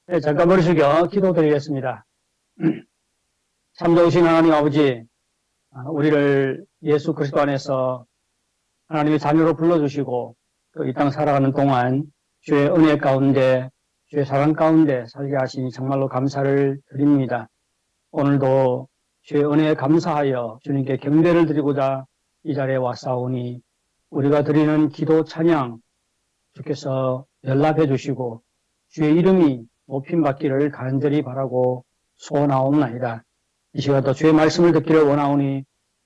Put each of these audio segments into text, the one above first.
네, 잠깐 머리 숙여 기도드리겠습니다. 참 좋으신 하나님 아버지, 우리를 예수 그리스도 안에서 하나님의 자녀로 불러주시고 또 이 땅 살아가는 동안 주의 은혜 가운데, 주의 사랑 가운데 살게 하시니 정말로 감사를 드립니다. 오늘도 주의 은혜에 감사하여 주님께 경배를 드리고자 이 자리에 왔사오니 우리가 드리는 기도 찬양 주께서 연락해 주시고 주의 이름이 높임받기를 간절히 바라고 소원하옵나이다. 이 시간도 주의 말씀을 듣기를 원하오니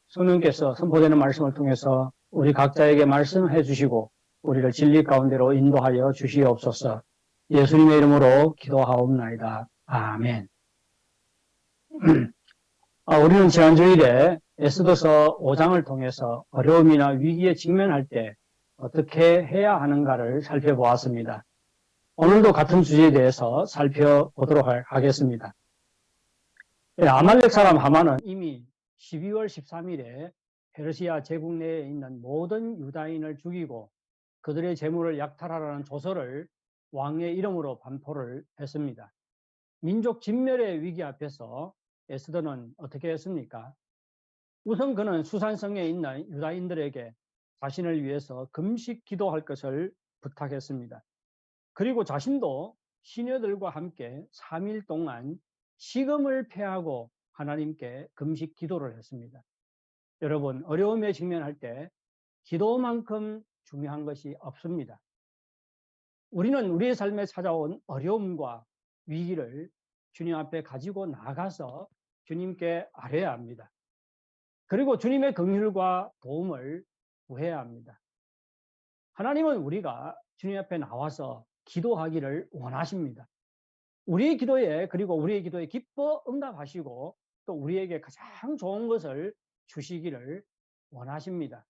성령께서 선포되는 말씀을 통해서 우리 각자에게 말씀해 주시고 우리를 진리 가운데로 인도하여 주시옵소서. 예수님의 이름으로 기도하옵나이다. 아멘. 우리는 지난 주일에 에스더서 5장을 통해서 어려움이나 위기에 직면할 때 어떻게 해야 하는가를 살펴보았습니다. 오늘도 같은 주제에 대해서 살펴보도록 하겠습니다. 아말렉 사람 하만은 이미 12월 13일에 페르시아 제국 내에 있는 모든 유다인을 죽이고 그들의 재물을 약탈하라는 조서를 왕의 이름으로 반포를 했습니다. 민족 진멸의 위기 앞에서 에스더는 어떻게 했습니까? 우선 그는 수산성에 있는 유다인들에게 자신을 위해서 금식 기도할 것을 부탁했습니다. 그리고 자신도 시녀들과 함께 3일 동안 식음을 패하고 하나님께 금식 기도를 했습니다. 여러분, 어려움에 직면할 때 기도만큼 중요한 것이 없습니다. 우리는 우리의 삶에 찾아온 어려움과 위기를 주님 앞에 가지고 나가서 주님께 아뢰야 합니다. 그리고 주님의 긍휼과 도움을 구해야 합니다. 하나님은 우리가 주님 앞에 나와서 기도하기를 원하십니다. 우리의 기도에, 그리고 우리의 기도에 기뻐 응답하시고 또 우리에게 가장 좋은 것을 주시기를 원하십니다.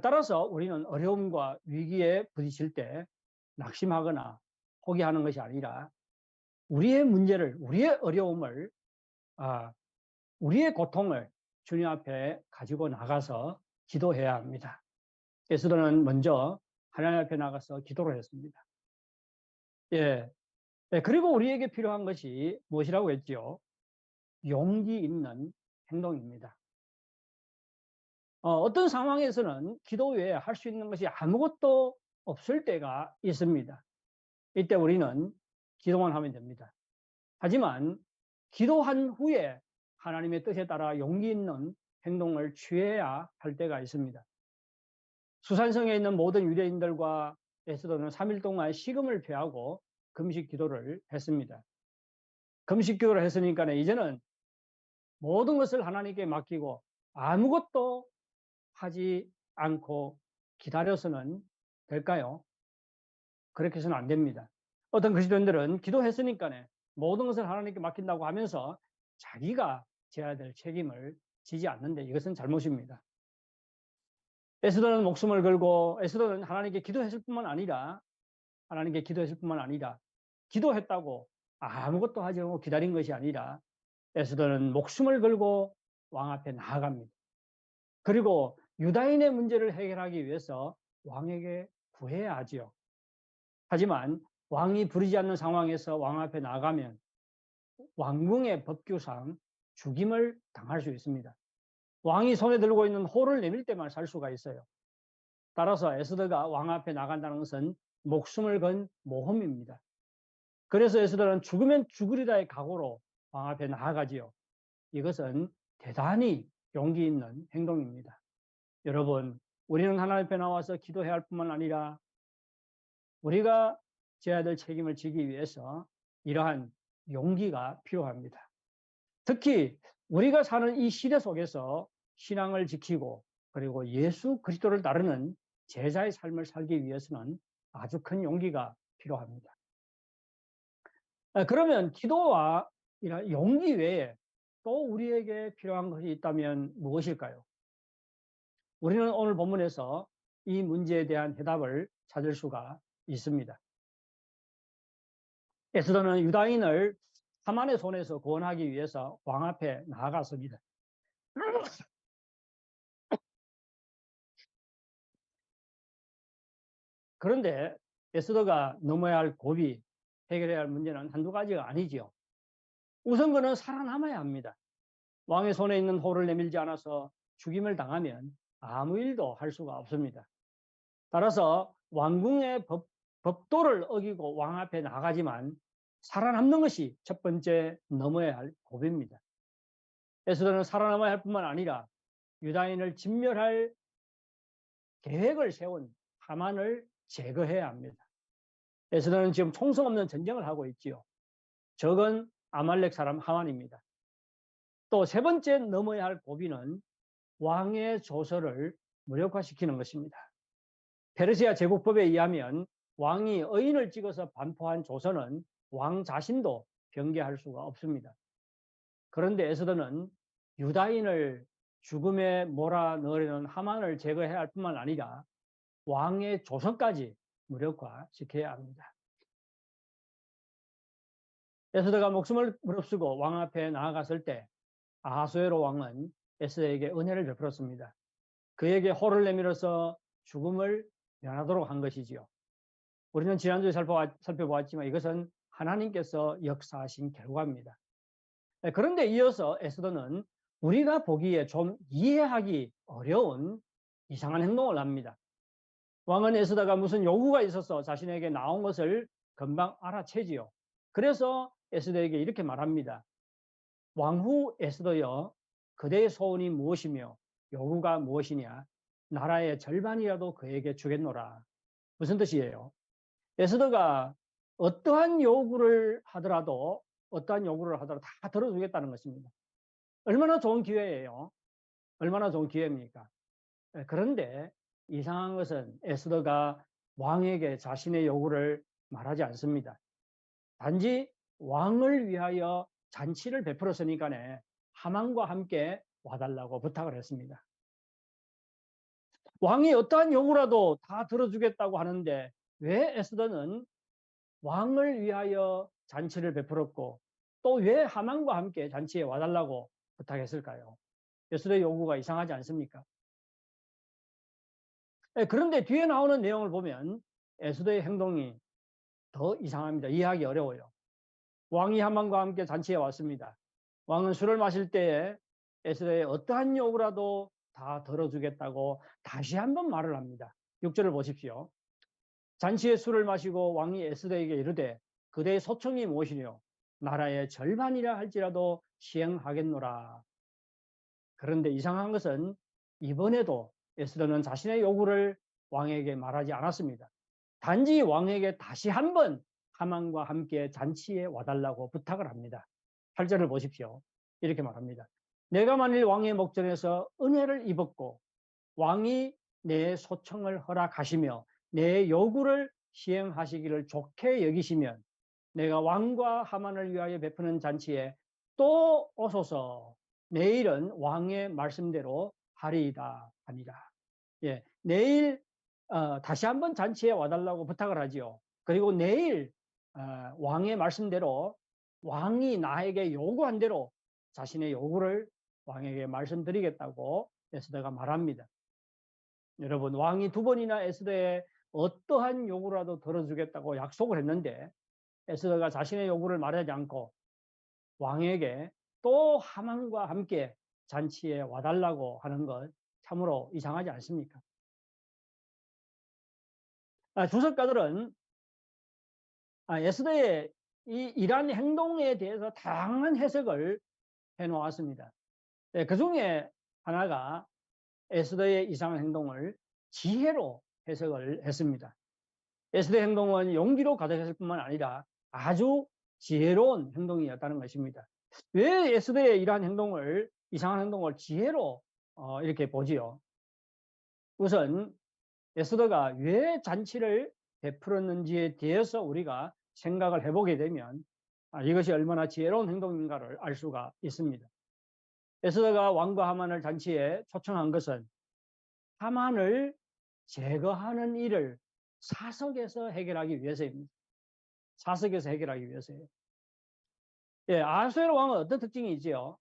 따라서 우리는 어려움과 위기에 부딪힐 때 낙심하거나 포기하는 것이 아니라 우리의 문제를, 우리의 어려움을, 우리의 고통을 주님 앞에 가지고 나가서 기도해야 합니다. 에스더는 먼저 하나님 앞에 나가서 기도를 했습니다. 예. 그리고 우리에게 필요한 것이 무엇이라고 했지요? 용기 있는 행동입니다. 어떤 상황에서는 기도 외에 할 수 있는 것이 아무것도 없을 때가 있습니다. 이때 우리는 기도만 하면 됩니다. 하지만 기도한 후에 하나님의 뜻에 따라 용기 있는 행동을 취해야 할 때가 있습니다. 수산성에 있는 모든 유대인들과 에스더는 3일 동안 식음을 패하고 금식 기도를 했습니다. 금식 기도를 했으니까 이제는 모든 것을 하나님께 맡기고 아무것도 하지 않고 기다려서는 될까요? 그렇게 해서는 안 됩니다. 어떤 그리스도인들은 기도했으니까 모든 것을 하나님께 맡긴다고 하면서 자기가 져야 될 책임을 지지 않는데 이것은 잘못입니다. 에스더는 목숨을 걸고 에스더는 하나님께 기도했을 뿐만 아니라 기도했다고 아무것도 하지 않고 기다린 것이 아니라 에스더는 목숨을 걸고 왕 앞에 나아갑니다. 그리고 유다인의 문제를 해결하기 위해서 왕에게 구해야 하지요. 하지만 왕이 부르지 않는 상황에서 왕 앞에 나가면 왕궁의 법규상 죽임을 당할 수 있습니다. 왕이 손에 들고 있는 호를 내밀 때만 살 수가 있어요. 따라서 에스더가 왕 앞에 나간다는 것은 목숨을 건 모험입니다. 그래서 에스더는 죽으면 죽으리다의 각오로 왕 앞에 나아가지요. 이것은 대단히 용기 있는 행동입니다. 여러분, 우리는 하나님 앞에 나와서 기도해야 할 뿐만 아니라 우리가 져야 될 책임을 지기 위해서 이러한 용기가 필요합니다. 특히 우리가 사는 이 시대 속에서 신앙을 지키고 그리고 예수 그리스도를 따르는 제자의 삶을 살기 위해서는 아주 큰 용기가 필요합니다. 그러면 기도와 이런 용기 외에 또 우리에게 필요한 것이 있다면 무엇일까요? 우리는 오늘 본문에서 이 문제에 대한 해답을 찾을 수가 있습니다. 에스더는 유다인을 하만의 손에서 구원하기 위해서 왕 앞에 나아갔습니다. 그런데 에스더가 넘어야 할 고비, 해결해야 할 문제는 한두 가지가 아니지요. 우선 그는 살아남아야 합니다. 왕의 손에 있는 호를 내밀지 않아서 죽임을 당하면 아무 일도 할 수가 없습니다. 따라서 왕궁의 법도를 어기고 왕 앞에 나가지만 살아남는 것이 첫 번째 넘어야 할 고비입니다. 에스더는 살아남아야 할 뿐만 아니라 유다인을 진멸할 계획을 세운 하만을 제거해야 합니다. 에스더는 지금 총성 없는 전쟁을 하고 있지요. 적은 아말렉 사람 하만입니다. 또 세 번째 넘어야 할 고비는 왕의 조서를 무력화시키는 것입니다. 페르시아 제국법에 의하면 왕이 의인을 찍어서 반포한 조서는 왕 자신도 변개할 수가 없습니다. 그런데 에스더는 유다인을 죽음에 몰아넣으려는 하만을 제거해야 할 뿐만 아니라 왕의 조서까지 무력화시켜야 합니다. 에스더가 목숨을 무릅쓰고 왕 앞에 나아갔을 때 아하수에로 왕은 에스더에게 은혜를 베풀었습니다. 그에게 호를 내밀어서 죽음을 면하도록 한 것이지요. 우리는 지난주에 살펴보았지만 이것은 하나님께서 역사하신 결과입니다. 그런데 이어서 에스더는 우리가 보기에 좀 이해하기 어려운 이상한 행동을 합니다. 왕은 에스더가 무슨 요구가 있어서 자신에게 나온 것을 금방 알아채지요. 그래서 에스더에게 이렇게 말합니다. 왕후 에스더여, 그대의 소원이 무엇이며 요구가 무엇이냐? 나라의 절반이라도 그에게 주겠노라. 무슨 뜻이에요? 에스더가 어떠한 요구를 하더라도 다 들어주겠다는 것입니다. 얼마나 좋은 기회예요. 얼마나 좋은 기회입니까? 그런데 이상한 것은 에스더가 왕에게 자신의 요구를 말하지 않습니다. 단지 왕을 위하여 잔치를 베풀었으니까 하만과 함께 와달라고 부탁을 했습니다. 왕이 어떠한 요구라도 다 들어주겠다고 하는데 왜 에스더는 왕을 위하여 잔치를 베풀었고 또 왜 하만과 함께 잔치에 와달라고 부탁했을까요? 에스더의 요구가 이상하지 않습니까? 그런데 뒤에 나오는 내용을 보면 에스더의 행동이 더 이상합니다. 이해하기 어려워요. 왕이 하만과 함께 잔치에 왔습니다. 왕은 술을 마실 때에 에스더의 어떠한 요구라도 다 들어주겠다고 다시 한번 말을 합니다. 6절을 보십시오. 잔치에 술을 마시고 왕이 에스더에게 이르되 그대의 소청이 무엇이뇨? 나라의 절반이라 할지라도 시행하겠노라. 그런데 이상한 것은 이번에도 에스더는 자신의 요구를 왕에게 말하지 않았습니다. 단지 왕에게 다시 한번 하만과 함께 잔치에 와달라고 부탁을 합니다. 8절을 보십시오. 이렇게 말합니다. 내가 만일 왕의 목전에서 은혜를 입었고 왕이 내 소청을 허락하시며 내 요구를 시행하시기를 좋게 여기시면 내가 왕과 하만을 위하여 베푸는 잔치에 또 오소서. 내일은 왕의 말씀대로 하리이다 하니라. 예, 내일 다시 한번 잔치에 와달라고 부탁을 하지요. 그리고 내일 왕의 말씀대로 왕이 나에게 요구한 대로 자신의 요구를 왕에게 말씀드리겠다고 에스더가 말합니다. 여러분, 왕이 두 번이나 에스더의 어떠한 요구라도 들어주겠다고 약속을 했는데 에스더가 자신의 요구를 말하지 않고 왕에게 또 하만과 함께 잔치에 와달라고 하는 것 참으로 이상하지 않습니까? 주석가들은 에스더의 이러한 행동에 대해서 다양한 해석을 해놓았습니다. 그 중에 하나가 에스더의 이상한 행동을 지혜로 해석을 했습니다. 에스더의 행동은 용기로 가득했을 뿐만 아니라 아주 지혜로운 행동이었다는 것입니다. 왜 에스더의 이러한 행동을, 이상한 행동을 지혜로 이렇게 보지요? 우선 에스더가 왜 잔치를 베풀었는지에 대해서 우리가 생각을 해보게 되면 이것이 얼마나 지혜로운 행동인가를 알 수가 있습니다. 에스더가 왕과 하만을 잔치에 초청한 것은 하만을 제거하는 일을 사석에서 해결하기 위해서입니다. 사석에서 해결하기 위해서예요. 예, 아하수에로 왕은 어떤 특징이 있지요?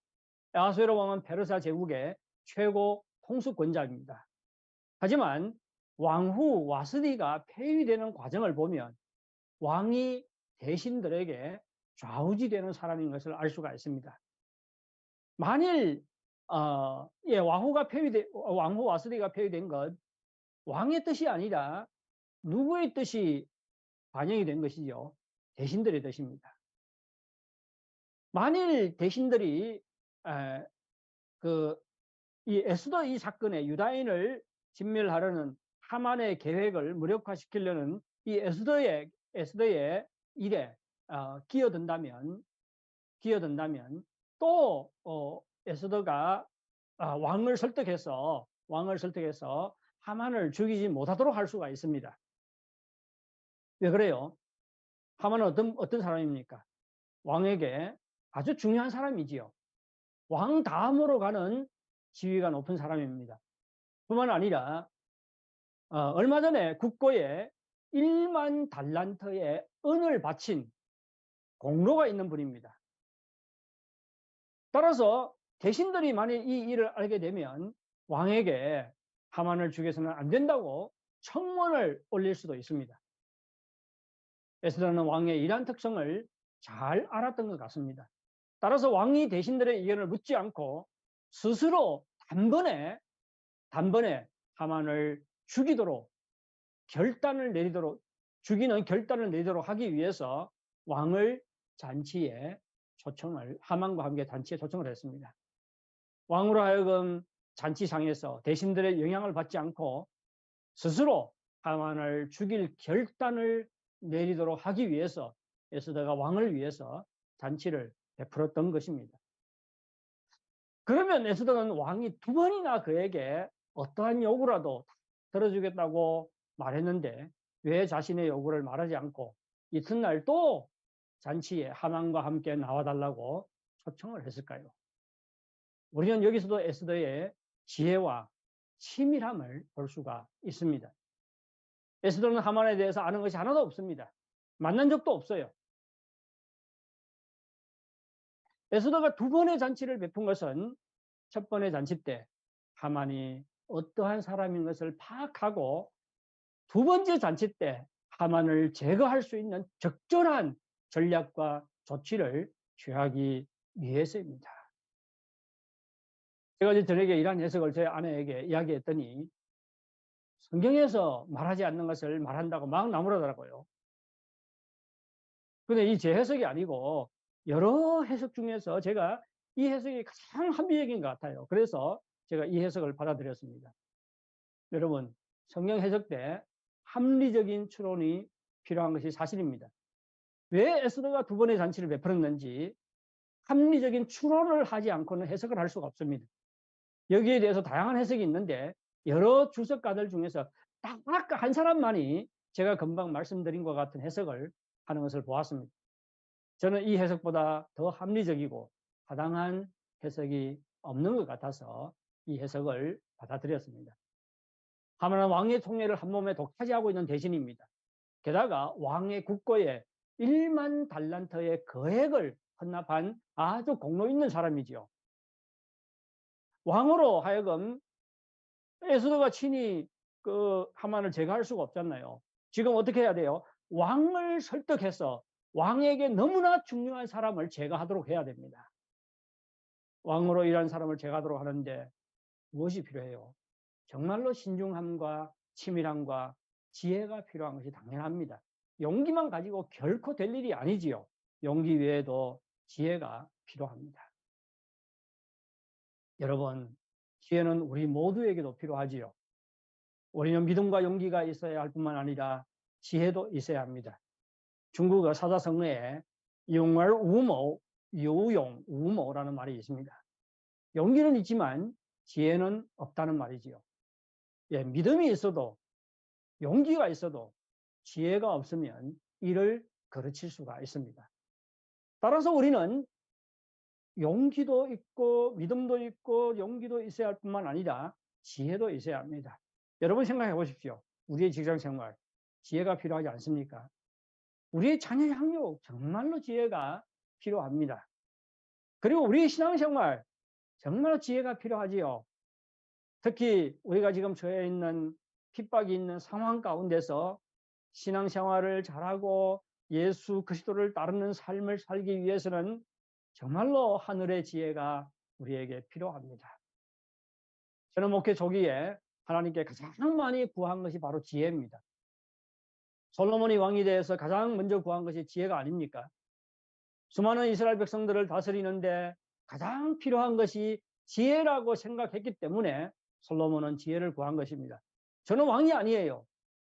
아하수에로 왕은 페르시아 제국의 최고 통수권자입니다. 하지만 왕후 와스디가 폐위되는 과정을 보면 왕이 대신들에게 좌우지되는 사람인 것을 알 수가 있습니다. 만일 왕후 와스디가 폐위된 것 왕의 뜻이 아니라 누구의 뜻이 반영이 된 것이죠? 대신들의 뜻입니다. 만일 대신들이 이 에스더 이 사건에 유다인을 진멸하려는 하만의 계획을 무력화시키려는 이 에스더의 일에 끼어든다면 또 에스더가 왕을 설득해서 하만을 죽이지 못하도록 할 수가 있습니다. 왜 그래요? 하만은 어떤 사람입니까? 왕에게 아주 중요한 사람이지요. 왕 다음으로 가는 지위가 높은 사람입니다. 뿐만 아니라 얼마 전에 국고에 1만 달란트의 은을 바친 공로가 있는 분입니다. 따라서 대신들이 만약 이 일을 알게 되면 왕에게 하만을 죽여서는 안 된다고 청원을 올릴 수도 있습니다. 에스더는 왕의 이러한 특성을 잘 알았던 것 같습니다. 따라서 왕이 대신들의 의견을 묻지 않고 스스로 단번에 하만을 죽이는 결단을 내리도록 하기 위해서 왕을 하만과 함께 잔치에 초청을 했습니다. 왕으로 하여금 잔치상에서 대신들의 영향을 받지 않고 스스로 하만을 죽일 결단을 내리도록 하기 위해서 에스더가 왕을 위해서 잔치를 베풀었던 것입니다. 그러면 에스더는 왕이 2번이나 그에게 어떠한 요구라도 들어주겠다고 말했는데 왜 자신의 요구를 말하지 않고 이튿날 또 잔치에 하만과 함께 나와달라고 초청을 했을까요? 우리는 여기서도 에스더의 지혜와 치밀함을 볼 수가 있습니다. 에스더는 하만에 대해서 아는 것이 하나도 없습니다. 만난 적도 없어요. 에스더가 2번의 잔치를 베푼 것은 첫 번의 잔치 때 하만이 어떠한 사람인 것을 파악하고 2번째 잔치 때 하만을 제거할 수 있는 적절한 전략과 조치를 취하기 위해서입니다. 제가 저녁에 이러한 해석을 제 아내에게 이야기했더니 성경에서 말하지 않는 것을 말한다고 막 나무라더라고요. 근데 이 제 해석이 아니고 여러 해석 중에서 제가 이 해석이 가장 합리적인 것 같아요. 그래서 제가 이 해석을 받아들였습니다. 여러분, 성경 해석 때 합리적인 추론이 필요한 것이 사실입니다. 왜 에스더가 2번의 잔치를 베풀었는지 합리적인 추론을 하지 않고는 해석을 할 수가 없습니다. 여기에 대해서 다양한 해석이 있는데 여러 주석가들 중에서 딱 한 사람만이 제가 금방 말씀드린 것 같은 해석을 하는 것을 보았습니다. 저는 이 해석보다 더 합리적이고 타당한 해석이 없는 것 같아서 이 해석을 받아들였습니다. 하만은 왕의 총애를 한 몸에 독차지하고 있는 대신입니다. 게다가 왕의 국고에 1만 달란트의 거액을 헌납한 아주 공로 있는 사람이지요. 왕으로 하여금 에스더가 친히 하만을 제거할 수가 없잖아요. 지금 어떻게 해야 돼요? 왕을 설득해서 왕에게 너무나 중요한 사람을 제거하도록 해야 됩니다. 왕으로 일한 사람을 제거하도록 하는데 무엇이 필요해요? 정말로 신중함과 치밀함과 지혜가 필요한 것이 당연합니다. 용기만 가지고 결코 될 일이 아니지요. 용기 외에도 지혜가 필요합니다. 여러분, 지혜는 우리 모두에게도 필요하지요. 우리는 믿음과 용기가 있어야 할 뿐만 아니라 지혜도 있어야 합니다. 중국어 사자성어에 용을 우모, 요용, 우모라는 말이 있습니다. 용기는 있지만 지혜는 없다는 말이지요. 예, 믿음이 있어도 용기가 있어도 지혜가 없으면 이를 거르칠 수가 있습니다. 따라서 우리는 용기도 있고 믿음도 있고 용기도 있어야 할 뿐만 아니라 지혜도 있어야 합니다. 여러분 생각해 보십시오. 우리의 직장 생활 지혜가 필요하지 않습니까? 우리의 자녀 양육 정말로 지혜가 필요합니다. 그리고 우리의 신앙생활 정말 지혜가 필요하지요. 특히 우리가 지금 처해 있는 핍박이 있는 상황 가운데서 신앙생활을 잘하고 예수 그리스도를 따르는 삶을 살기 위해서는 정말로 하늘의 지혜가 우리에게 필요합니다. 저는 목회 초기에 하나님께 가장 많이 구한 것이 바로 지혜입니다. 솔로몬이 왕이 되어서 가장 먼저 구한 것이 지혜가 아닙니까? 수많은 이스라엘 백성들을 다스리는데 가장 필요한 것이 지혜라고 생각했기 때문에 솔로몬은 지혜를 구한 것입니다. 저는 왕이 아니에요.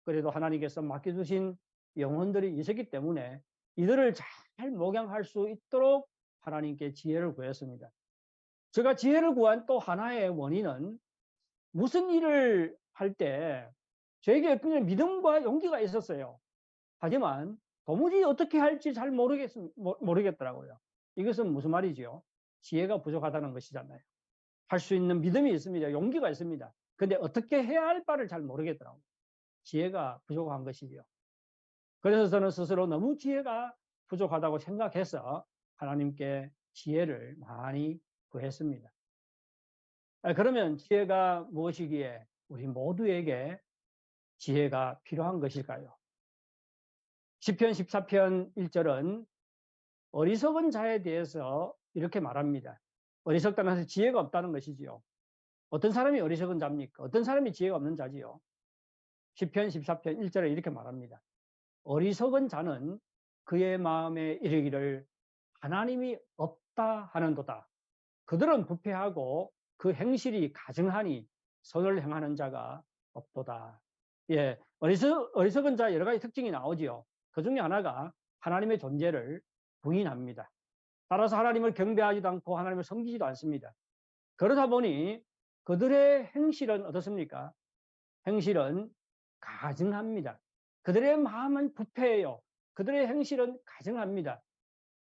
그래도 하나님께서 맡겨주신 영혼들이 있었기 때문에 이들을 잘 목양할 수 있도록 하나님께 지혜를 구했습니다. 제가 지혜를 구한 또 하나의 원인은 무슨 일을 할 때 저에게 그냥 믿음과 용기가 있었어요. 하지만 도무지 어떻게 할지 잘 모르겠더라고요. 이것은 무슨 말이지요? 지혜가 부족하다는 것이잖아요. 할 수 있는 믿음이 있습니다. 용기가 있습니다. 근데 어떻게 해야 할 바를 잘 모르겠더라고요. 지혜가 부족한 것이지요. 그래서 저는 스스로 너무 지혜가 부족하다고 생각해서 하나님께 지혜를 많이 구했습니다. 그러면 지혜가 무엇이기에 우리 모두에게 지혜가 필요한 것일까요? 시편 14편 1절은 어리석은 자에 대해서 이렇게 말합니다. 어리석다는 것은 지혜가 없다는 것이지요. 어떤 사람이 어리석은 자입니까? 어떤 사람이 지혜가 없는 자지요? 시편 14편 1절에 이렇게 말합니다. 어리석은 자는 그의 마음에 이르기를 하나님이 없다 하는도다. 그들은 부패하고 그 행실이 가증하니 선을 행하는 자가 없도다. 예, 어리석은 자 여러 가지 특징이 나오지요. 그 중에 하나가 하나님의 존재를 부인합니다. 따라서 하나님을 경배하지도 않고 하나님을 섬기지도 않습니다. 그러다 보니 그들의 행실은 어떻습니까? 행실은 가증합니다. 그들의 마음은 부패해요. 그들의 행실은 가증합니다.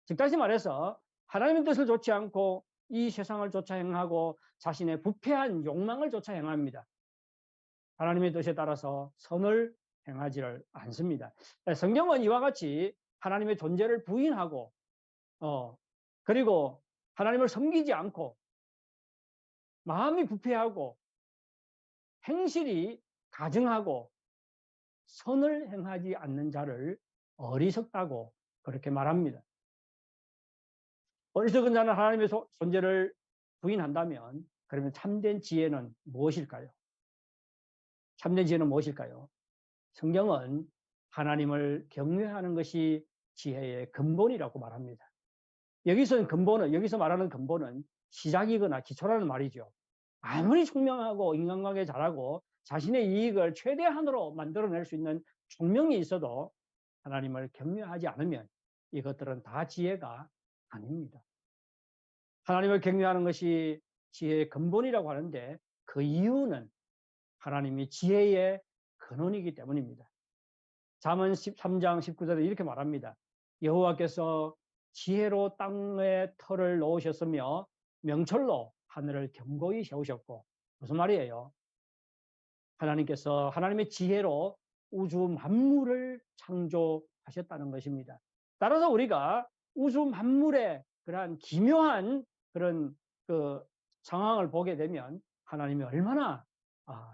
즉 다시 말해서 하나님의 뜻을 좇지 않고 이 세상을 쫓아 행하고 자신의 부패한 욕망을 쫓아 행합니다. 하나님의 뜻에 따라서 선을 행하지를 않습니다. 성경은 이와 같이 하나님의 존재를 부인하고 그리고 하나님을 섬기지 않고 마음이 부패하고 행실이 가증하고 선을 행하지 않는 자를 어리석다고 그렇게 말합니다. 어리석은 자는 하나님의 존재를 부인한다면 그러면 참된 지혜는 무엇일까요? 참된 지혜는 무엇일까요? 성경은 하나님을 경외하는 것이 지혜의 근본이라고 말합니다. 여기서 말하는 근본은 시작이거나 기초라는 말이죠. 아무리 총명하고 인간관계 잘하고 자신의 이익을 최대한으로 만들어낼 수 있는 총명이 있어도 하나님을 경외하지 않으면 이것들은 다 지혜가 아닙니다. 하나님을 경외하는 것이 지혜의 근본이라고 하는데 그 이유는 하나님이 지혜의 근원이기 때문입니다. 잠언 13장 19절에 이렇게 말합니다. 여호와께서 지혜로 땅에 터를 놓으셨으며 명철로 하늘을 견고히 세우셨고, 무슨 말이에요? 하나님께서 하나님의 지혜로 우주 만물을 창조하셨다는 것입니다. 따라서 우리가 우주 만물의 그러한 기묘한 그런 그 상황을 보게 되면 하나님이 얼마나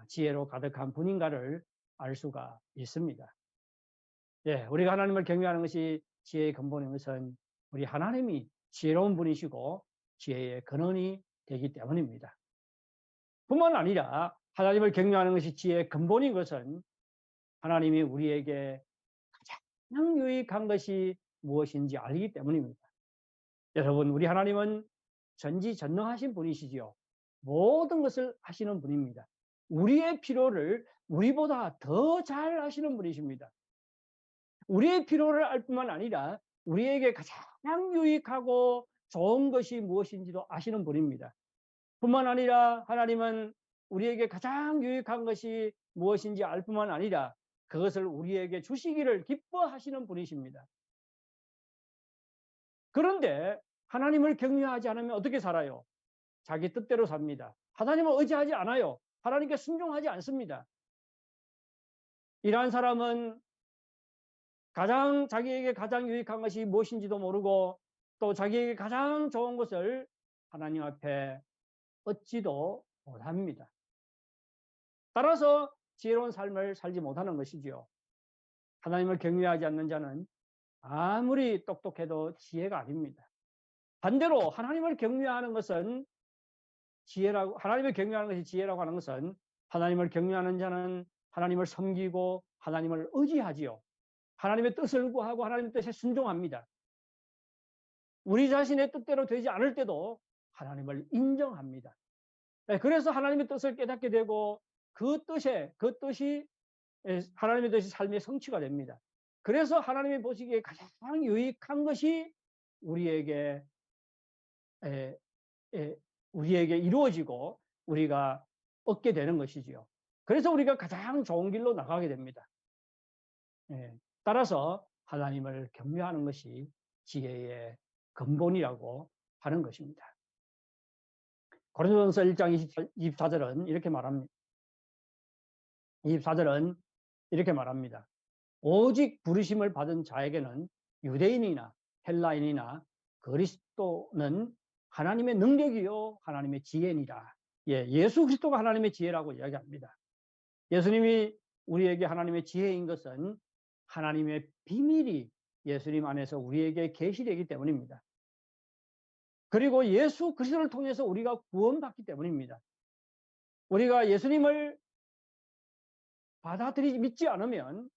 지혜로 가득한 분인가를 알 수가 있습니다. 예, 우리가 하나님을 경외하는 것이 지혜의 근본인 것은 우리 하나님이 지혜로운 분이시고 지혜의 근원이 되기 때문입니다. 뿐만 아니라 하나님을 경외하는 것이 지혜의 근본인 것은 하나님이 우리에게 가장 유익한 것이 무엇인지 알기 때문입니다. 여러분, 우리 하나님은 전지전능하신 분이시지요. 모든 것을 하시는 분입니다. 우리의 필요를 우리보다 더 잘 아시는 분이십니다. 우리의 필요를 알 뿐만 아니라 우리에게 가장 유익하고 좋은 것이 무엇인지도 아시는 분입니다. 뿐만 아니라 하나님은 우리에게 가장 유익한 것이 무엇인지 알 뿐만 아니라 그것을 우리에게 주시기를 기뻐하시는 분이십니다. 그런데 하나님을 경외하지 않으면 어떻게 살아요? 자기 뜻대로 삽니다. 하나님을 의지하지 않아요. 하나님께 순종하지 않습니다. 이러한 사람은 자기에게 가장 유익한 것이 무엇인지도 모르고 또 자기에게 가장 좋은 것을 하나님 앞에 얻지도 못합니다. 따라서 지혜로운 삶을 살지 못하는 것이지요. 하나님을 경외하지 않는 자는 아무리 똑똑해도 지혜가 아닙니다. 반대로 하나님을 경외하는 것은 지혜라고, 하나님을 경외하는 것이 지혜라고 하는 것은 하나님을 경외하는 자는 하나님을 섬기고 하나님을 의지하지요. 하나님의 뜻을 구하고 하나님의 뜻에 순종합니다. 우리 자신의 뜻대로 되지 않을 때도 하나님을 인정합니다. 그래서 하나님의 뜻을 깨닫게 되고 그 뜻이 하나님의 뜻이 삶의 성취가 됩니다. 그래서 하나님이 보시기에 가장 유익한 것이 우리에게 에, 우리에게 이루어지고 우리가 얻게 되는 것이지요. 그래서 우리가 가장 좋은 길로 나가게 됩니다. 따라서 하나님을 경외하는 것이 지혜의 근본이라고 하는 것입니다. 고린도전서 1장 24절은 이렇게 말합니다. 24절은 이렇게 말합니다. 오직 부르심을 받은 자에게는 유대인이나 헬라인이나 그리스도는 하나님의 능력이요 하나님의 지혜니라. 예수 그리스도가 하나님의 지혜라고 이야기합니다. 예수님이 우리에게 하나님의 지혜인 것은 하나님의 비밀이 예수님 안에서 우리에게 계시되기 때문입니다. 그리고 예수 그리스도를 통해서 우리가 구원받기 때문입니다. 우리가 예수님을 받아들이지 믿지 않으면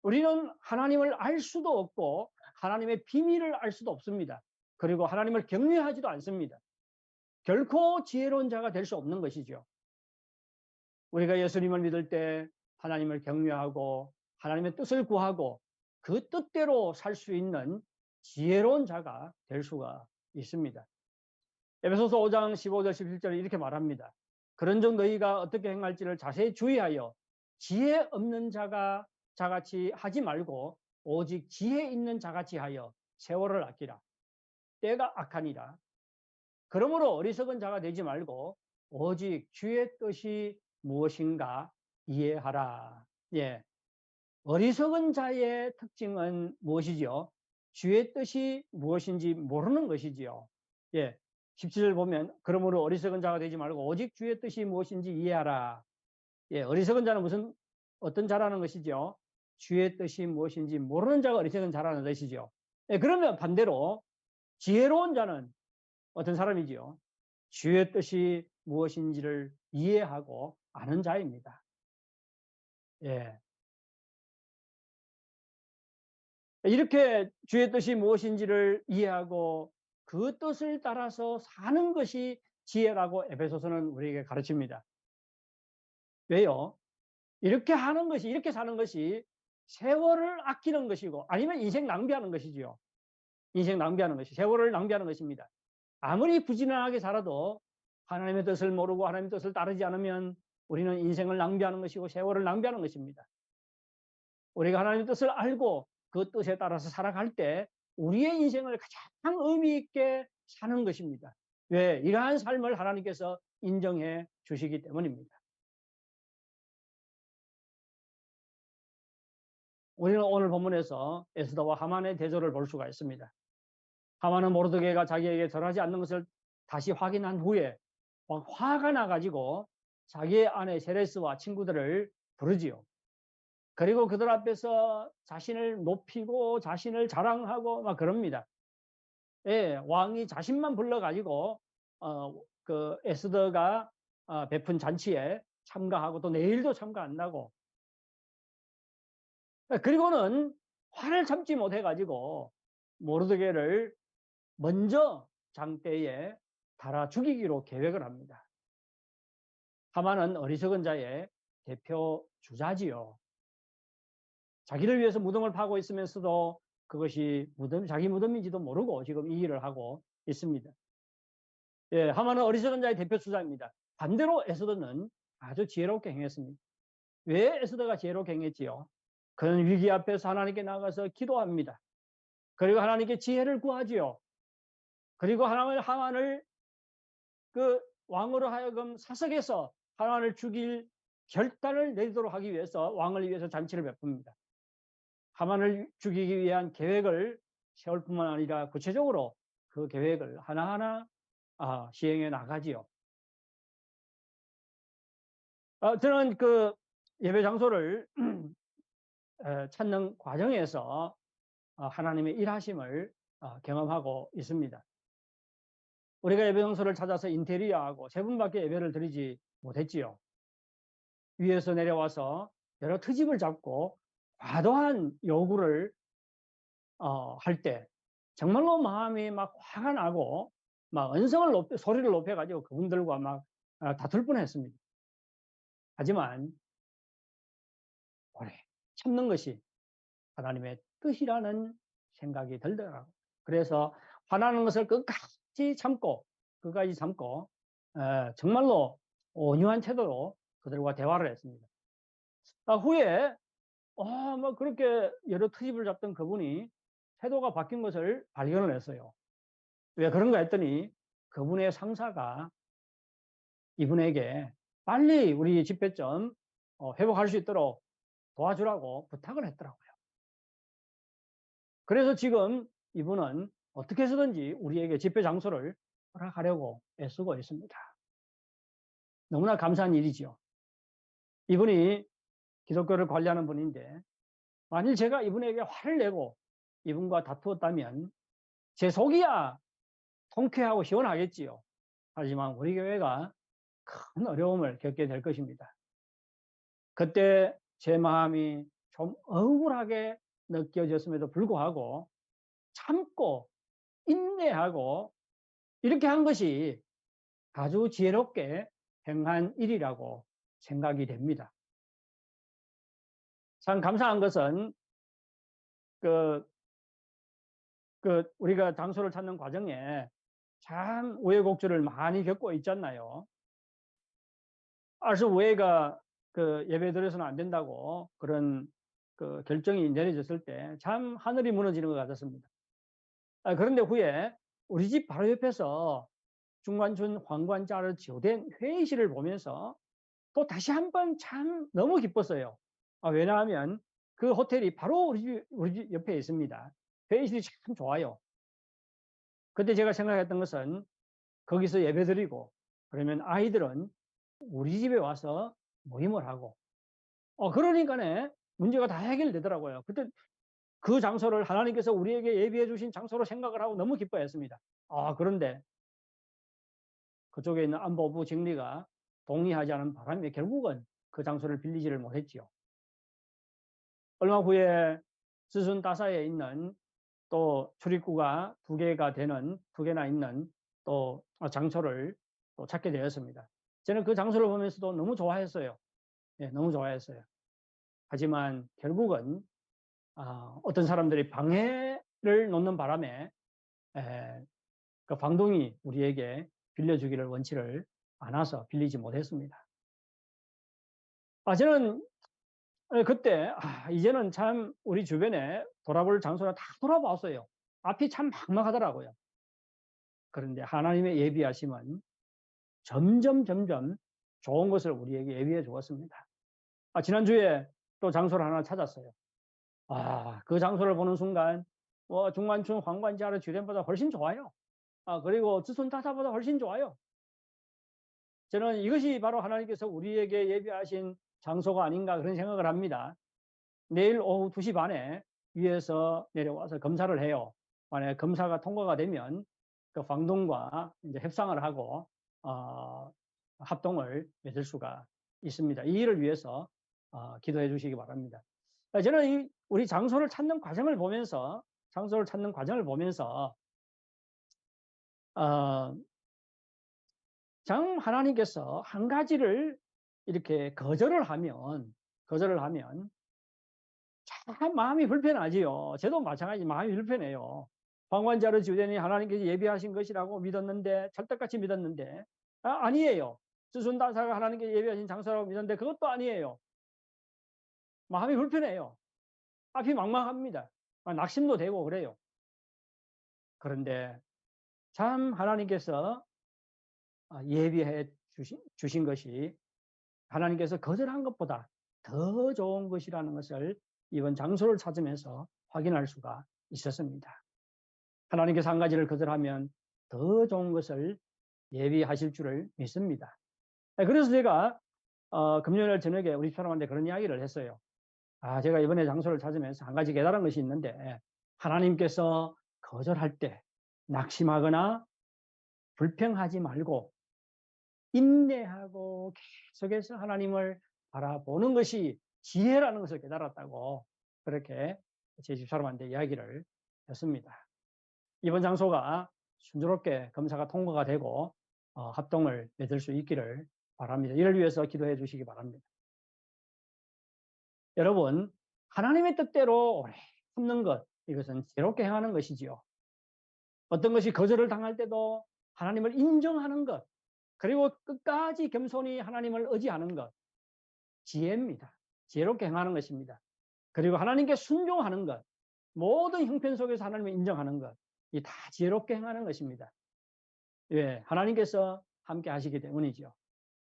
우리는 하나님을 알 수도 없고 하나님의 비밀을 알 수도 없습니다. 그리고 하나님을 경외하지도 않습니다. 결코 지혜로운 자가 될 수 없는 것이죠. 우리가 예수님을 믿을 때 하나님을 경외하고 하나님의 뜻을 구하고 그 뜻대로 살 수 있는 지혜로운 자가 될 수가 있습니다. 에베소서 5장 15절 17절에 이렇게 말합니다. 그런즉 너희가 어떻게 행할지를 자세히 주의하여 지혜 없는 자같이 하지 말고 오직 지혜 있는 자같이 하여 세월을 아끼라. 때가 악하니라. 그러므로 어리석은 자가 되지 말고 오직 주의 뜻이 무엇인가 이해하라. 어리석은 자의 특징은 무엇이지요? 주의 뜻이 무엇인지 모르는 것이지요. 17절 보면 그러므로 어리석은 자가 되지 말고 오직 주의 뜻이 무엇인지 이해하라. 어리석은 자는 어떤 자라는 것이죠? 주의 뜻이 무엇인지 모르는 자가 어리석은 자라는 것이죠. 그러면 반대로 지혜로운 자는 어떤 사람이지요? 주의 뜻이 무엇인지를 이해하고 아는 자입니다. 이렇게 주의 뜻이 무엇인지를 이해하고 그 뜻을 따라서 사는 것이 지혜라고 에베소서는 우리에게 가르칩니다. 왜요? 이렇게 사는 것이 세월을 아끼는 것이고 아니면 인생 낭비하는 것이지요. 인생 낭비하는 것이 세월을 낭비하는 것입니다. 아무리 부지런하게 살아도 하나님의 뜻을 모르고 하나님의 뜻을 따르지 않으면 우리는 인생을 낭비하는 것이고 세월을 낭비하는 것입니다. 우리가 하나님의 뜻을 알고 그 뜻에 따라서 살아갈 때 우리의 인생을 가장 의미 있게 사는 것입니다. 왜? 이러한 삶을 하나님께서 인정해 주시기 때문입니다. 우리는 오늘 본문에서 에스더와 하만의 대조를 볼 수가 있습니다. 하만은 모르드게가 자기에게 절하지 않는 것을 다시 확인한 후에 화가 나가지고 자기의 아내 세레스와 친구들을 부르지요. 그리고 그들 앞에서 자신을 높이고 자신을 자랑하고 막 그럽니다. 왕이 자신만 불러가지고 그 에스더가 베푼 잔치에 참가하고 또 내일도 참가한다고. 그리고는 화를 참지 못해가지고 모르드게를 먼저 장대에 달아 죽이기로 계획을 합니다. 하만은 어리석은 자의 대표 주자지요. 자기를 위해서 무덤을 파고 있으면서도 그것이 자기 무덤인지도 모르고 지금 이 일을 하고 있습니다. 하만은 어리석은 자의 대표 주자입니다. 반대로 에스더는 아주 지혜롭게 행했습니다. 왜 에스더가 지혜롭게 행했지요? 그는 위기 앞에서 하나님께 나가서 기도합니다. 그리고 하나님께 지혜를 구하지요. 그리고 하만을 그 왕으로 하여금 사석에서 하만을 죽일 결단을 내리도록 하기 위해서 왕을 위해서 잔치를 베풉니다. 하만을 죽이기 위한 계획을 세울 뿐만 아니라 구체적으로 그 계획을 하나하나 시행해 나가지요. 저는 그 예배 장소를 찾는 과정에서 하나님의 일하심을 경험하고 있습니다. 우리가 예배 장소를 찾아서 인테리어하고 세 분밖에 예배를 드리지 못했지요. 위에서 내려와서 여러 트집을 잡고 과도한 요구를 할 때 정말로 마음이 막 화가 나고 막 소리를 높여가지고 그분들과 막 다툴 뻔했습니다. 하지만 오래 참는 것이 하나님의 뜻이라는 생각이 들더라고요. 그래서 화나는 것을 끝까지 참고 정말로 온유한 태도로 그들과 대화를 했습니다. 후에 뭐 그렇게 여러 트집을 잡던 그분이 태도가 바뀐 것을 발견을 했어요. 왜 그런가 했더니 그분의 상사가 이분에게 빨리 우리 집회점 회복할 수 있도록 도와주라고 부탁을 했더라고요. 그래서 지금 이분은 어떻게 해서든지 우리에게 집회 장소를 허락하려고 애쓰고 있습니다. 너무나 감사한 일이지요. 이분이 기독교를 관리하는 분인데 만일 제가 이분에게 화를 내고 이분과 다투었다면 제 속이야 통쾌하고 시원하겠지요. 하지만 우리 교회가 큰 어려움을 겪게 될 것입니다. 그때 제 마음이 좀 억울하게 느껴졌음에도 불구하고 참고 인내하고 이렇게 한 것이 아주 지혜롭게 행한 일이라고 생각이 됩니다. 참 감사한 것은 우리가 장소를 찾는 과정에 참 우여곡절을 많이 겪고 있잖아요. 그래서 우애가 예배 드려서는 안 된다고 그런 결정이 내려졌을 때 참 하늘이 무너지는 것 같았습니다. 그런데 후에 우리 집 바로 옆에서 중관촌 황관자를 지어된 회의실을 보면서 또 다시 한번 참 너무 기뻤어요. 왜냐하면 그 호텔이 바로 우리 집 옆에 있습니다. 회의실이 참 좋아요. 그때 제가 생각했던 것은 거기서 예배 드리고 그러면 아이들은 우리 집에 와서 모임을 하고 그러니까 문제가 다 해결되더라고요. 그때 그 장소를 하나님께서 우리에게 예비해 주신 장소로 생각을 하고 너무 기뻐했습니다. 그런데 그쪽에 있는 안보부经理가 동의하지 않은 바람에 결국은 그 장소를 빌리지를 못했지요. 얼마 후에 스순다사에 있는 또 출입구가 두 개나 있는 또 장소를 또 찾게 되었습니다. 저는 그 장소를 보면서도 너무 좋아했어요. 너무 좋아했어요. 하지만 결국은 어떤 사람들이 방해를 놓는 바람에 그房동이 우리에게 빌려주기를 원치를 않아서 빌리지 못했습니다. 저는 그때 이제는 참 우리 주변에 돌아볼 장소를 다 돌아봤어요. 앞이 참 막막하더라고요. 그런데 하나님의 예비하심은 점점 좋은 것을 우리에게 예비해 주었습니다. 지난주에 또 장소를 하나 찾았어요. 그 장소를 보는 순간 중관촌 황관자르 주된보다 훨씬 좋아요. 그리고 지손타사보다 훨씬 좋아요. 저는 이것이 바로 하나님께서 우리에게 예비하신 장소가 아닌가 그런 생각을 합니다. 내일 오후 2시 반에 위에서 내려와서 검사를 해요. 만약에 검사가 통과가 되면 그房동과 이제 협상을 하고 합동을 맺을 수가 있습니다. 이 일을 위해서 기도해 주시기 바랍니다. 저는 우리 장소를 찾는 과정을 보면서 참 하나님께서 한 가지를 이렇게 거절을 하면 참 마음이 불편하지요. 저도 마찬가지 마음이 불편해요. 방관자를 지우되니 하나님께서 예비하신 것이라고 믿었는데 철떡같이 믿었는데 아니에요. 스순다사가 하나님께서 예비하신 장소라고 믿었는데 그것도 아니에요. 마음이 불편해요. 앞이 막막합니다. 낙심도 되고 그래요. 그런데 참 하나님께서 예비해 주신 것이 하나님께서 거절한 것보다 더 좋은 것이라는 것을 이번 장소를 찾으면서 확인할 수가 있었습니다. 하나님께서 한 가지를 거절하면 더 좋은 것을 예비하실 줄을 믿습니다. 그래서 제가 금요일 저녁에 우리 사람한테 그런 이야기를 했어요. 제가 이번에 장소를 찾으면서 한 가지 깨달은 것이 있는데 하나님께서 거절할 때 낙심하거나 불평하지 말고 인내하고 계속해서 하나님을 바라보는 것이 지혜라는 것을 깨달았다고 그렇게 제 집사람한테 이야기를 했습니다. 이번 장소가 순조롭게 검사가 통과가 되고 합동을 맺을 수 있기를 바랍니다. 이를 위해서 기도해 주시기 바랍니다. 여러분, 하나님의 뜻대로 오래 참는 것, 이것은 지혜롭게 행하는 것이지요. 어떤 것이 거절을 당할 때도 하나님을 인정하는 것, 그리고 끝까지 겸손히 하나님을 의지하는 것, 지혜입니다. 지혜롭게 행하는 것입니다. 그리고 하나님께 순종하는 것, 모든 형편 속에서 하나님을 인정하는 것, 이 다 지혜롭게 행하는 것입니다. 예, 하나님께서 함께 하시기 때문이죠.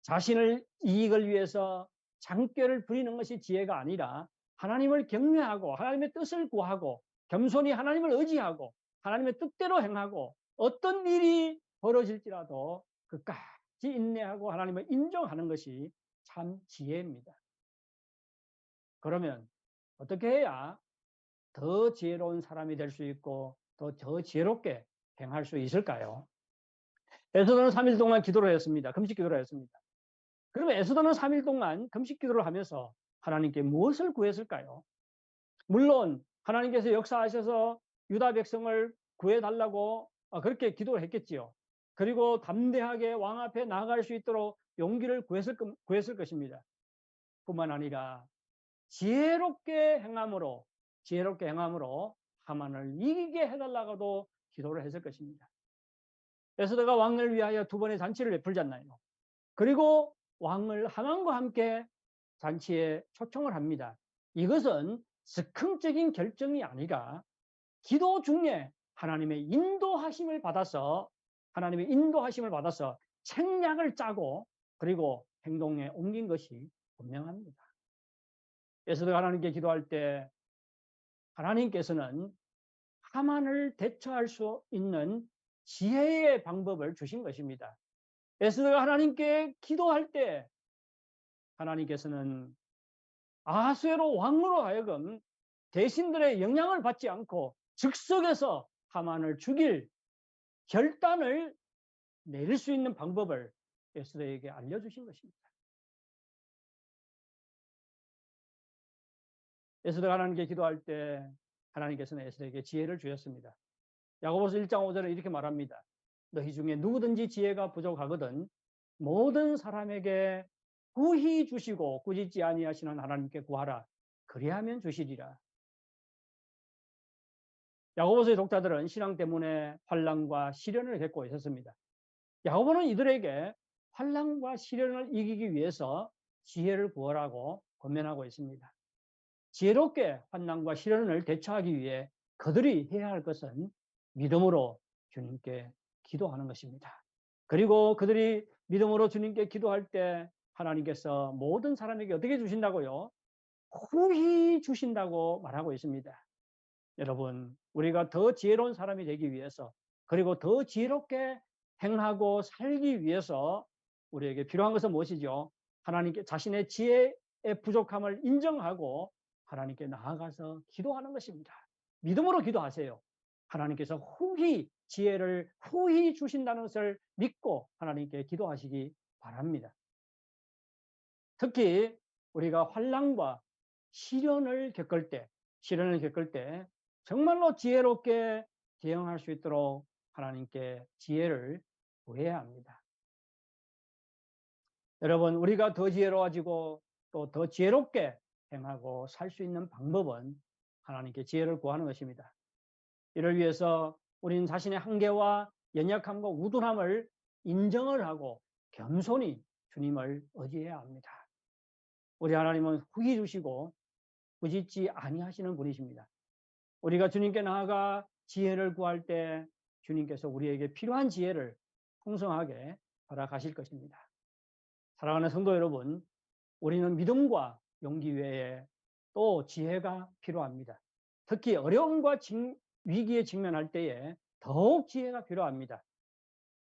자신을 이익을 위해서 장꾀를 부리는 것이 지혜가 아니라 하나님을 경외하고 하나님의 뜻을 구하고 겸손히 하나님을 의지하고 하나님의 뜻대로 행하고 어떤 일이 벌어질지라도 끝까지 인내하고 하나님을 인정하는 것이 참 지혜입니다. 그러면 어떻게 해야 더 지혜로운 사람이 될 수 있고 더 지혜롭게 행할 수 있을까요? 에스더는 3일 동안 기도를 했습니다. 금식 기도를 했습니다. 그러면 에스더는 3일 동안 금식 기도를 하면서 하나님께 무엇을 구했을까요? 물론 하나님께서 역사하셔서 유다 백성을 구해달라고 그렇게 기도를 했겠지요. 그리고 담대하게 왕 앞에 나아갈 수 있도록 용기를 구했을 것입니다. 뿐만 아니라 지혜롭게 행함으로 하만을 이기게 해달라고도 기도를 했을 것입니다. 에스더가 왕을 위하여 2번의 잔치를 베풀잖아요. 그리고 왕을 하만과 함께 잔치에 초청을 합니다. 이것은 즉흥적인 결정이 아니라 기도 중에 하나님의 인도하심을 받아서 책략을 짜고 그리고 행동에 옮긴 것이 분명합니다. 에스더가 하나님께 기도할 때 하나님께서는 하만을 대처할 수 있는 지혜의 방법을 주신 것입니다. 에스더가 하나님께 기도할 때 하나님께서는 아하수에로 왕으로 하여금 대신들의 영향을 받지 않고 즉석에서 하만을 죽일 결단을 내릴 수 있는 방법을 에스더에게 알려주신 것입니다. 에스더가 하나님께 기도할 때 하나님께서는 에스더에게 지혜를 주셨습니다. 야고보서 1장 5절에 이렇게 말합니다. 너희 중에 누구든지 지혜가 부족하거든 모든 사람에게 구히 주시고 꾸짖지 아니하시는 하나님께 구하라. 그리하면 주시리라. 야고보서의 독자들은 신앙 때문에 환난과 시련을 겪고 있었습니다. 야고보는 이들에게 환난과 시련을 이기기 위해서 지혜를 구하라고 권면하고 있습니다. 지혜롭게 환난과 시련을 대처하기 위해 그들이 해야 할 것은 믿음으로 주님께 기도하는 것입니다. 그리고 그들이 믿음으로 주님께 기도할 때 하나님께서 모든 사람에게 어떻게 주신다고요? 후히 주신다고 말하고 있습니다. 여러분, 우리가 더 지혜로운 사람이 되기 위해서 그리고 더 지혜롭게 행하고 살기 위해서 우리에게 필요한 것은 무엇이죠? 하나님께 자신의 지혜의 부족함을 인정하고 하나님께 나아가서 기도하는 것입니다. 믿음으로 기도하세요. 하나님께서 후히 지혜를 후히 주신다는 것을 믿고 하나님께 기도하시기 바랍니다. 특히 우리가 환난과 시련을 겪을 때 정말로 지혜롭게 대응할 수 있도록 하나님께 지혜를 구해야 합니다. 여러분, 우리가 더 지혜로워지고 또 더 지혜롭게 행하고 살 수 있는 방법은 하나님께 지혜를 구하는 것입니다. 이를 위해서 우리는 자신의 한계와 연약함과 우둔함을 인정을 하고 겸손히 주님을 의지해야 합니다. 우리 하나님은 후히 주시고 꾸짖지 아니하시는 분이십니다. 우리가 주님께 나아가 지혜를 구할 때 주님께서 우리에게 필요한 지혜를 풍성하게 허락하실 것입니다. 사랑하는 성도 여러분, 우리는 믿음과 용기 외에 또 지혜가 필요합니다. 특히 어려움과 위기에 직면할 때에 더욱 지혜가 필요합니다.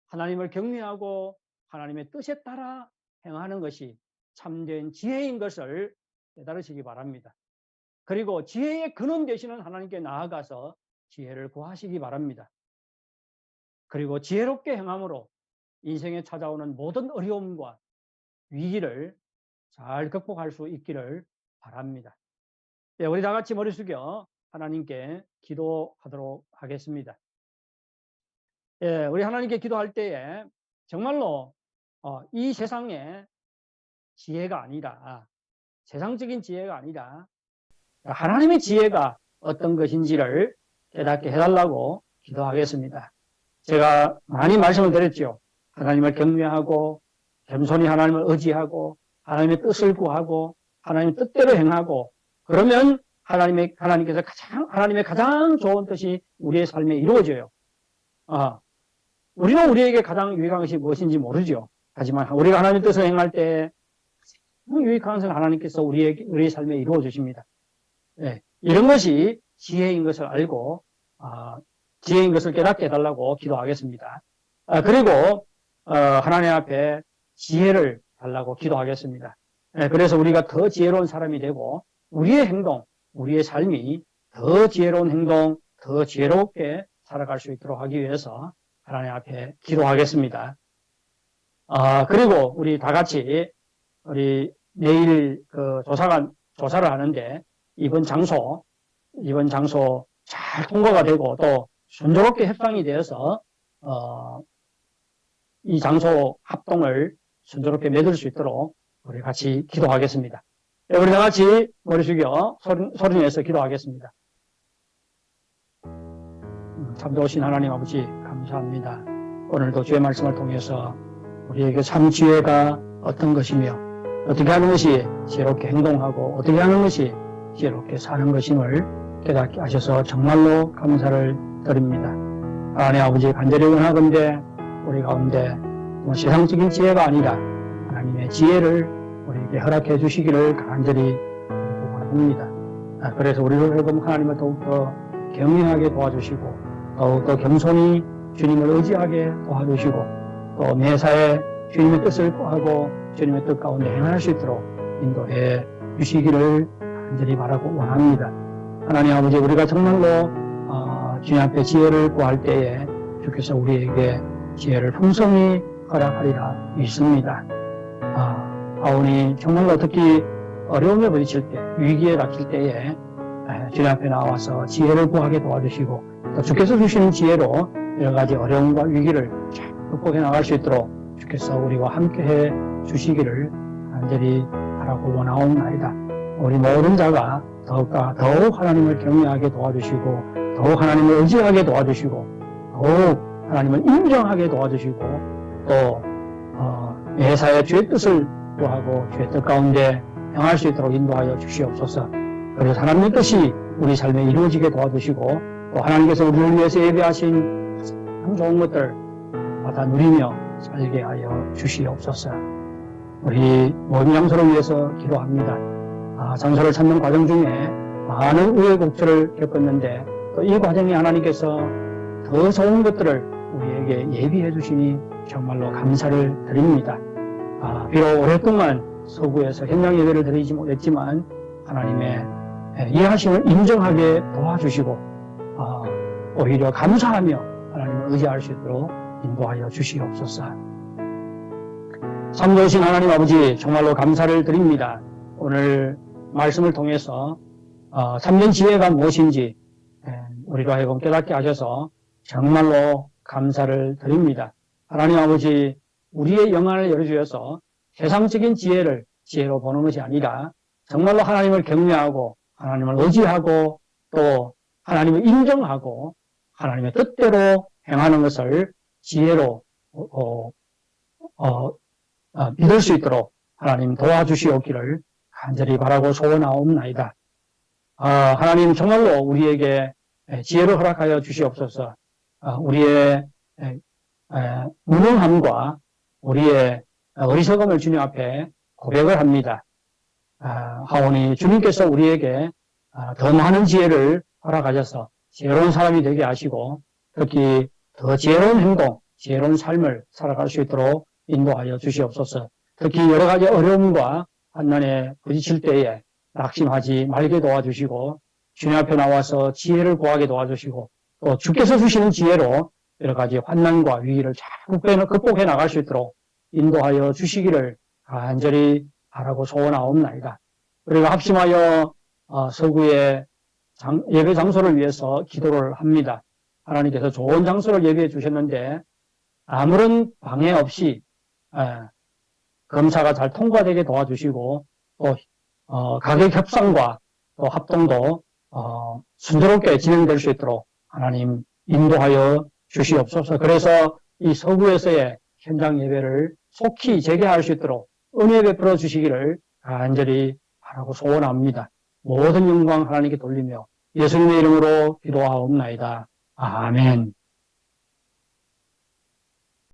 하나님을 경외하고 하나님의 뜻에 따라 행하는 것이 참된 지혜인 것을 깨달으시기 바랍니다. 그리고 지혜의 근원 되시는 하나님께 나아가서 지혜를 구하시기 바랍니다. 그리고 지혜롭게 행함으로 인생에 찾아오는 모든 어려움과 위기를 잘 극복할 수 있기를 바랍니다. 네, 우리 다 같이 머리 숙여 하나님께 기도하도록 하겠습니다. 예, 우리 하나님께 기도할 때에 정말로 이 세상에 지혜가 아니라, 세상적인 지혜가 아니라 하나님의 지혜가 어떤 것인지를 깨닫게 해달라고 기도하겠습니다. 제가 많이 말씀을 드렸죠. 하나님을 경외하고 겸손히 하나님을 의지하고 하나님의 뜻을 구하고 하나님의 뜻대로 행하고, 그러면 하나님께서 하나님의 가장 좋은 뜻이 우리의 삶에 이루어져요. 우리는 우리에게 가장 유익한 것이 무엇인지 모르죠. 하지만 우리가 하나님의 뜻을 행할 때 유익한 것을 하나님께서 우리의 삶에 이루어 주십니다. 네, 이런 것이 지혜인 것을 알고 지혜인 것을 깨닫게 해달라고 기도하겠습니다. 그리고 하나님 앞에 지혜를 달라고 기도하겠습니다. 네, 그래서 우리가 더 지혜로운 사람이 되고 우리의 행동, 우리의 삶이 더 지혜로운 행동, 더 지혜롭게 살아갈 수 있도록 하기 위해서 하나님 앞에 기도하겠습니다. 그리고 우리 다 같이 우리 내일 조사를 하는데 이번 장소 잘 통과가 되고 또 순조롭게 협상이 되어서 이 장소 합동을 순조롭게 맺을 수 있도록 우리 같이 기도하겠습니다. 네, 우리 다 같이 머리 숙여 소리 내서 기도하겠습니다. 참 좋으신 하나님 아버지 감사합니다. 오늘도 주의 말씀을 통해서 우리에게 참 지혜가 어떤 것이며 어떻게 하는 것이 지혜롭게 행동하고 어떻게 하는 것이 지혜롭게 사는 것임을 깨닫게 하셔서 정말로 감사를 드립니다. 하나님 아버지 간절히 원하건대 우리 가운데 세상적인 지혜가 아니라 하나님의 지혜를 우리에게 허락해 주시기를 간절히 원합니다. 그래서 우리를 하나님을 더욱더 경외하게 도와주시고 더욱더 겸손히 주님을 의지하게 도와주시고 또 매사에 주님의 뜻을 구하고 주님의 뜻 가운데 행할 수 있도록 인도해 주시기를 간절히 바라고 원합니다. 하나님 아버지, 우리가 정말로 주님 앞에 지혜를 구할 때에 주께서 우리에게 지혜를 풍성히 허락하리라 믿습니다. 아오니 정말로 특히 어려움에 부딪힐 때, 위기에 닥칠 때에 주님 앞에 나와서 지혜를 구하게 도와주시고 또 주께서 주시는 지혜로 여러 가지 어려움과 위기를 잘 극복해 나갈 수 있도록 주께서 우리와 함께해 주시기를 간절히 바라고 원하옵나이다. 우리 모든 자가 더욱 하나님을 경외하게 도와주시고 더욱 하나님을 의지하게 도와주시고 더욱 하나님을 인정하게 도와주시고 또 매사에 주의 뜻을 구하고 주의 뜻 가운데 행할 수 있도록 인도하여 주시옵소서. 그래서 하나님의 뜻이 우리 삶에 이루어지게 도와주시고 또 하나님께서 우리를 위해서 예배하신 참 좋은 것들 받아 누리며 살게 하여 주시옵소서. 우리 모든 장소를 위해서 기도합니다. 장소를 찾는 과정 중에 많은 우여곡절을 겪었는데 또 이 과정에 하나님께서 더 좋은 것들을 우리에게 예비해 주시니 정말로 감사를 드립니다. 비록 오랫동안 서구에서 현장 예배를 드리지 못했지만 하나님의 이해하심을 인정하게 도와주시고 오히려 감사하며 하나님을 의지할 수 있도록 인도하여 주시옵소서. 참 좋으신 하나님 아버지 정말로 감사를 드립니다. 오늘 말씀을 통해서 참된 지혜가 무엇인지 우리로 하여금 깨닫게 하셔서 정말로 감사를 드립니다. 하나님 아버지, 우리의 영안을 열어주셔서 세상적인 지혜를 지혜로 보는 것이 아니라 정말로 하나님을 경외하고 하나님을 의지하고 또 하나님을 인정하고 하나님의 뜻대로 행하는 것을 지혜로 믿을 수 있도록 하나님 도와주시옵기를 간절히 바라고 소원하옵나이다. 하나님 정말로 우리에게 지혜를 허락하여 주시옵소서. 우리의 무능함과 우리의 어리석음을 주님 앞에 고백을 합니다. 하오니 주님께서 우리에게 더 많은 지혜를 허락하셔서 지혜로운 사람이 되게 하시고 특히 더 지혜로운 행동, 지혜로운 삶을 살아갈 수 있도록 인도하여 주시옵소서. 특히 여러 가지 어려움과 환난에 부딪힐 때에 낙심하지 말게 도와주시고 주님 앞에 나와서 지혜를 구하게 도와주시고 또 주께서 주시는 지혜로 여러 가지 환난과 위기를 잘 극복해 나갈 수 있도록 인도하여 주시기를 간절히 바라고 소원하옵나이다. 우리가 합심하여 서구의 예배 장소를 위해서 기도를 합니다. 하나님께서 좋은 장소를 예배해 주셨는데 아무런 방해 없이 검사가 잘 통과되게 도와주시고 또 가격 협상과 또 합동도 순조롭게 진행될 수 있도록 하나님 인도하여 주시옵소서. 그래서 이 서구에서의 현장 예배를 속히 재개할 수 있도록 은혜 베풀어 주시기를 간절히 바라고 소원합니다. 모든 영광 하나님께 돌리며 예수님의 이름으로 기도하옵나이다. 아멘.